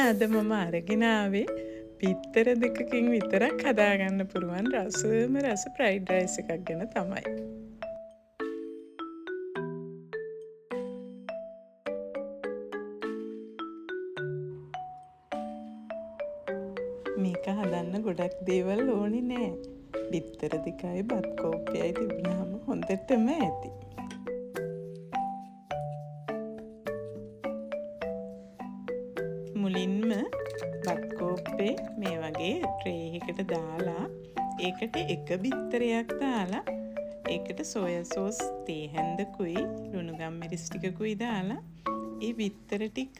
අද මම අරගෙන ආවේ බිත්තර දෙකකින් විතරක් හදාගන්න පුළුවන් රසම රස ෆ්‍රයිඩ් රයිස් එකක් ගැන තමයි. මේක හදන්න ගොඩක් දේවල් ඕනේ නෑ. බිත්තර දෙකයි බත් කෝප්පයයි තිබුණාම හොඳටම ඇති. මුලින්ම බත් කෝප්පේ මේ වගේ ට්‍රේ එකකට දාලා ඒකට එක බිත්තරයක් දාලා ඒකට සෝයා සෝස් තේ හැන්දකුයි ලුණු ගම්මිරිස් ටිකකුයි දාලා ඒ බිත්තර ටික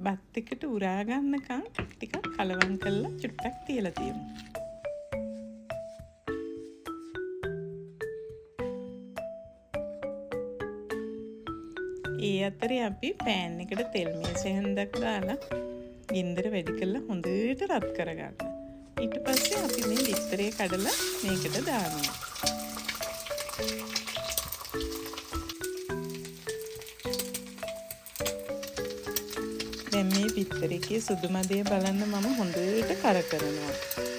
බත් එකට උරා ගන්නකම් ටිකක් කලවම් කරලා චුට්ටක් තියලා තියමු. ඒ අතරේ අපි පෑන් එකට තෙල් මේස හැන්දක් දාලා ගින්දර වැඩි කරලා හොඳට රත් කරගන්න. ඊට පස්සේ අපි මේ බිත්තරේ කඩලා මේකට දානවා. දැන් මේ බිත්තරේ සුදු මදේ බලන්න මම හොඳට කර කරනවා.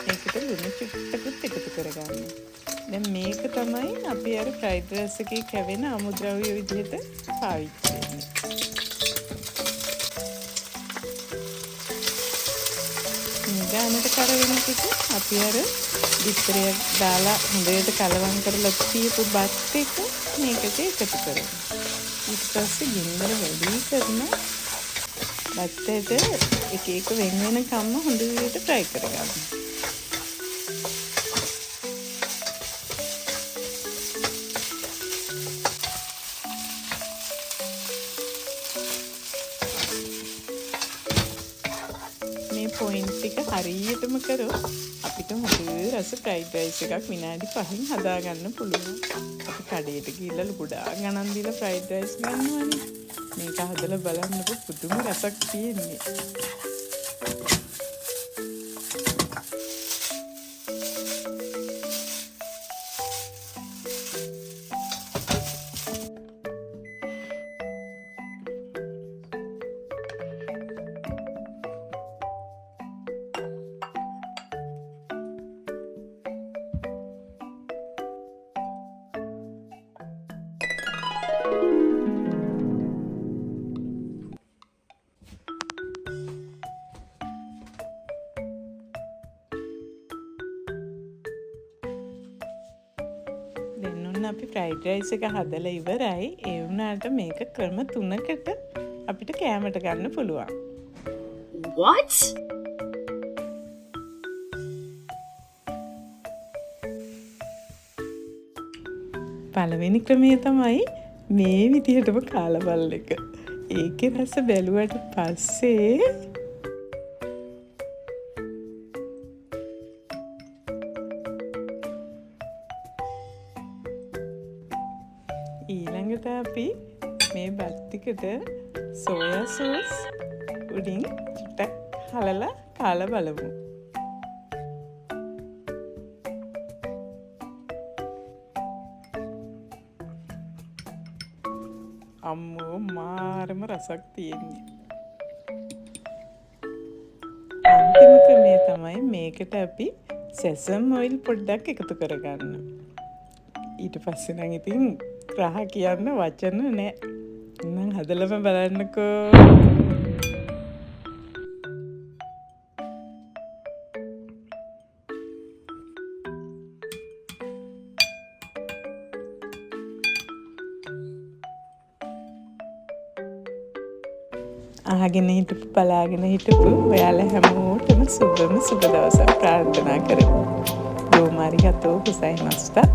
මේකට ලුණු චුට්ටකුත් එකතු කරගන්න. දැන් මේක තමයි අපි අර ෆ්‍රයිඩ් රයිස් එකේ කැවෙන අමුද්‍රව්‍ය විදිහට පාවිච්චි කරන්නේ. ගානට කර වෙනකොට අපි අර බිත්තරය දාලා හොඳට කලවම් කරලා තියපු බත් එක මේකට එකතු කරමු. ඊට පස්සේ ගින්නර වැඩි කරන බත්තට එක එක වෙන වෙන කම්ම හොඳට ෆ්‍රයි කරගන්න. මේ පොයින්ට් එක හරියටම කරොත් අපිට හොඳ රස ෆ්‍රයිඩ් රයිස් එකක් විනාඩි 5න් හදා ගන්න පුළුවන්. අපි කඩේට ගිහලා ගොඩාක් ගණන් දීලා ෆ්‍රයිඩ් රයිස් ගන්නවනේ. මේක හදලා බලන්නකො පුදුම රසක් තියෙන්නේ. අපි ෆ්‍රයිඩ් රයිස් එක හදලා ඉවරයි. ඒ වුණාට මේක ක්‍රම 3කට අපිට කෑමට ගන්න පුළුවන්. What? පළවෙනි ක්‍රමය තමයි මේ විදිහටම කාලා බලන එක. ඒකේ රස බැලුවට පස්සේ ඊළඟට අපි මේ බත් එකට සෝයා සෝස් උඩින් චුට්ටක් හලලා කාලා බලමු. අම්මෝ මාරම රසක් තියෙන්නේ. අන්තිම ක්‍රමය තමයි මේකට අපි සෙසම් ඔයිල් පොඩ්ඩක් එකතු කරගන්න. ඊට පස්සේ නම් ඉතින් රහ කියන්න වචන නෑ. මං හදලම බලන්නකෝ. අහගෙන හිටපු බලාගෙන හිටපු ඔයාලා හැමෝටම සුබ දවසක් ප්‍රාර්ථනා කරමු. දෝමාරිගතෝ කුසයිමස්තා.